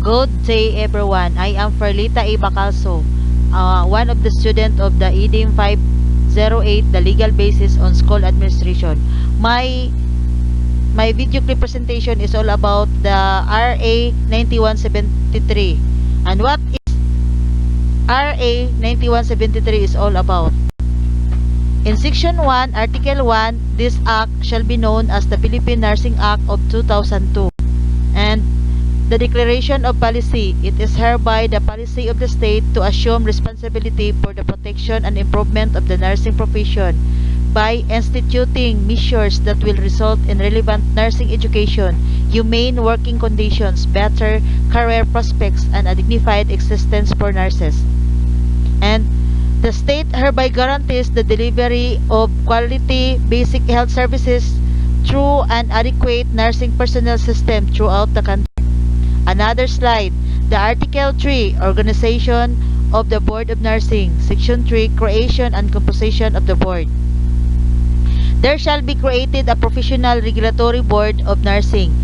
Good day everyone. I am Ferlita Bacalso, one of the students of the EDEM508, the legal basis on school administration. My video clip presentation is all about the RA 9173. And what is RA 9173 is all about? In Section 1, Article 1, this act shall be known as the Philippine Nursing Act of 2002. And the declaration of policy, it is hereby the policy of the state to assume responsibility for the protection and improvement of the nursing profession by instituting measures that will result in relevant nursing education, humane working conditions, better career prospects, and a dignified existence for nurses. And the state hereby guarantees the delivery of quality basic health services through an adequate nursing personnel system throughout the country. Another slide, the Article 3, Organization of the Board of Nursing, Section 3, Creation and Composition of the Board. There shall be created a professional regulatory board of nursing,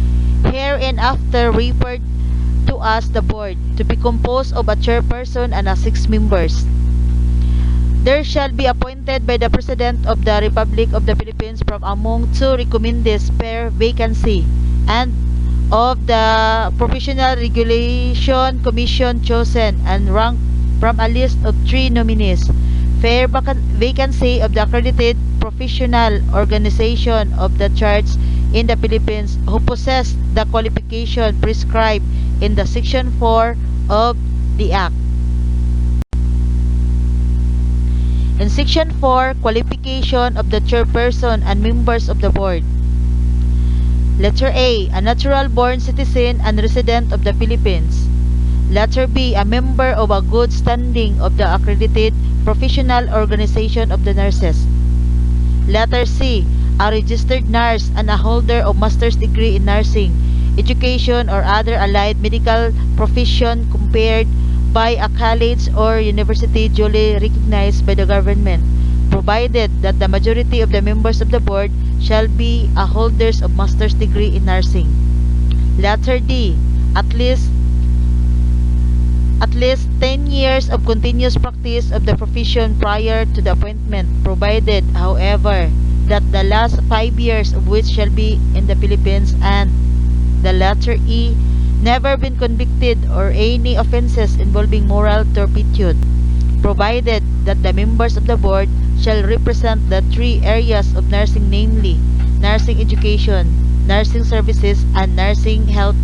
hereinafter referred to as the board, to be composed of a chairperson and 6 members. There shall be appointed by the President of the Republic of the Philippines from among 2 recommendees per vacancy, and of the Professional Regulation Commission chosen and ranked from a list of 3 nominees. Fair vacancy of the accredited professional organization of the church in the Philippines who possess the qualification prescribed in the Section 4 of the Act. In Section 4, qualification of the chairperson and members of the board. Letter A, a natural-born citizen and resident of the Philippines. Letter B, a member of a good standing of the accredited professional organization of the nurses. Letter C, a registered nurse and a holder of master's degree in nursing, education, or other allied medical profession compared by a college or university duly recognized by the government, provided that the majority of the members of the board shall be holders of master's degree in nursing. Letter D, at least 10 years of continuous practice of the profession prior to the appointment, provided, however, that the last 5 years of which shall be in the Philippines. And the letter E, never been convicted or any offenses involving moral turpitude, provided that the members of the board shall represent the 3 areas of nursing, namely nursing education, nursing services, and nursing health,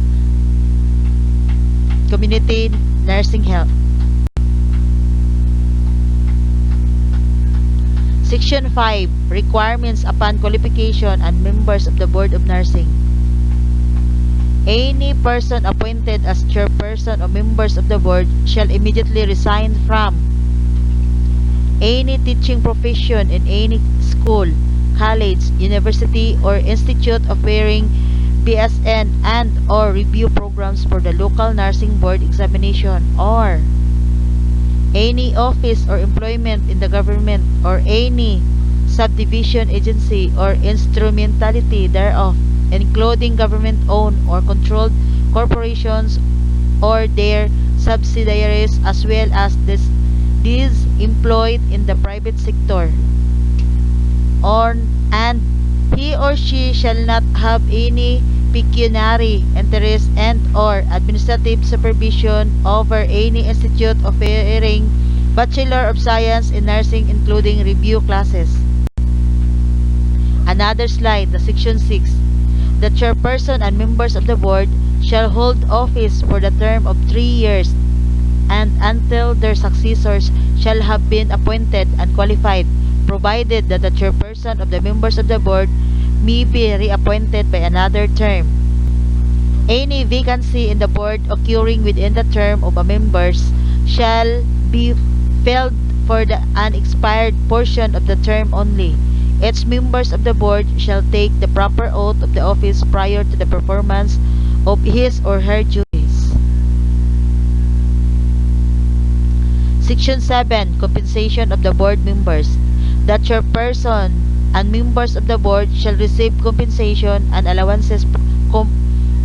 community nursing health. Section 5, requirements upon qualification and members of the board of nursing. Any person appointed as chairperson or members of the board shall immediately resign from any teaching profession in any school, college, university, or institute offering BSN and or review programs for the local nursing board examination, or any office or employment in the government or any subdivision, agency, or instrumentality thereof, including government-owned or controlled corporations or their subsidiaries, as well as these employed in the private sector, and he or she shall not have any pecuniary interest and or administrative supervision over any institute offering Bachelor of Science in Nursing, including review classes. Another slide, the Section 6. The chairperson and members of the board shall hold office for the term of 3 years and until their successors shall have been appointed and qualified, provided that the chairperson of the members of the board may be reappointed by another term. Any vacancy in the board occurring within the term of a members shall be filled for the unexpired portion of the term only. Each members of the board shall take the proper oath of the office prior to the performance of his or her duties. Section 7, compensation of the board members. The chairperson and members of the board shall receive compensation and allowances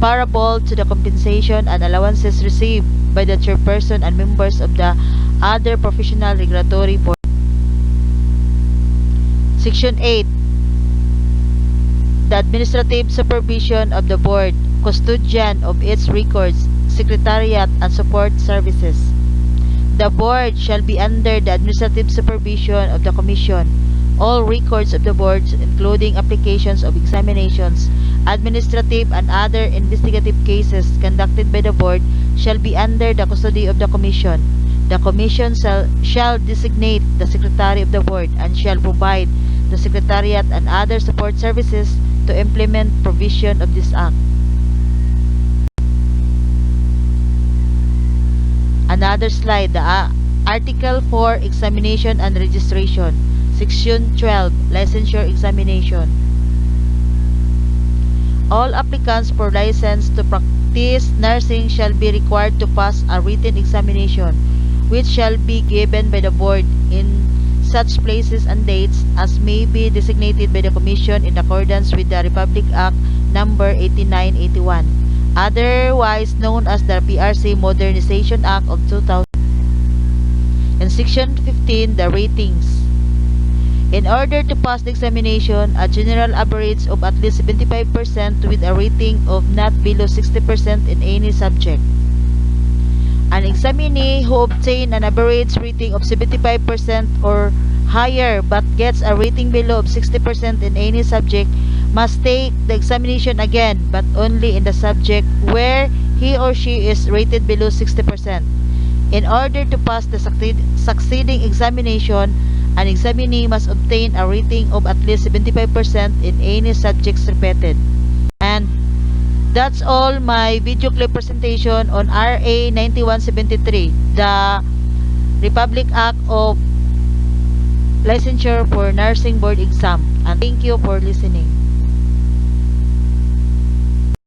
comparable to the compensation and allowances received by the chairperson and members of the other professional regulatory board. Section 8. The administrative supervision of the board, custodian of its records, secretariat, and support services. The board shall be under the administrative supervision of the commission. All records of the board, including applications of examinations, administrative and other investigative cases conducted by the board, shall be under the custody of the commission. The commission shall designate the secretary of the board and shall provide the secretariat and other support services to implement provision of this act. Another slide, the Article 4, Examination and Registration. Section 12, Licensure Examination. All applicants for license to practice nursing shall be required to pass a written examination, which shall be given by the board in such places and dates as may be designated by the Commission in accordance with the Republic Act No. 8981, otherwise known as the PRC Modernization Act of 2000. In Section 15, the ratings. In order to pass the examination, a general average of at least 75% with a rating of not below 60% in any subject. An examinee who obtains an average rating of 75% or higher but gets a rating below 60% in any subject must take the examination again, but only in the subject where he or she is rated below 60%. In order to pass the succeeding examination, an examinee must obtain a rating of at least 75% in any subjects repeated. And that's all my video clip presentation on RA 9173, the Republic Act of Licensure for Nursing Board Exam. And thank you for listening.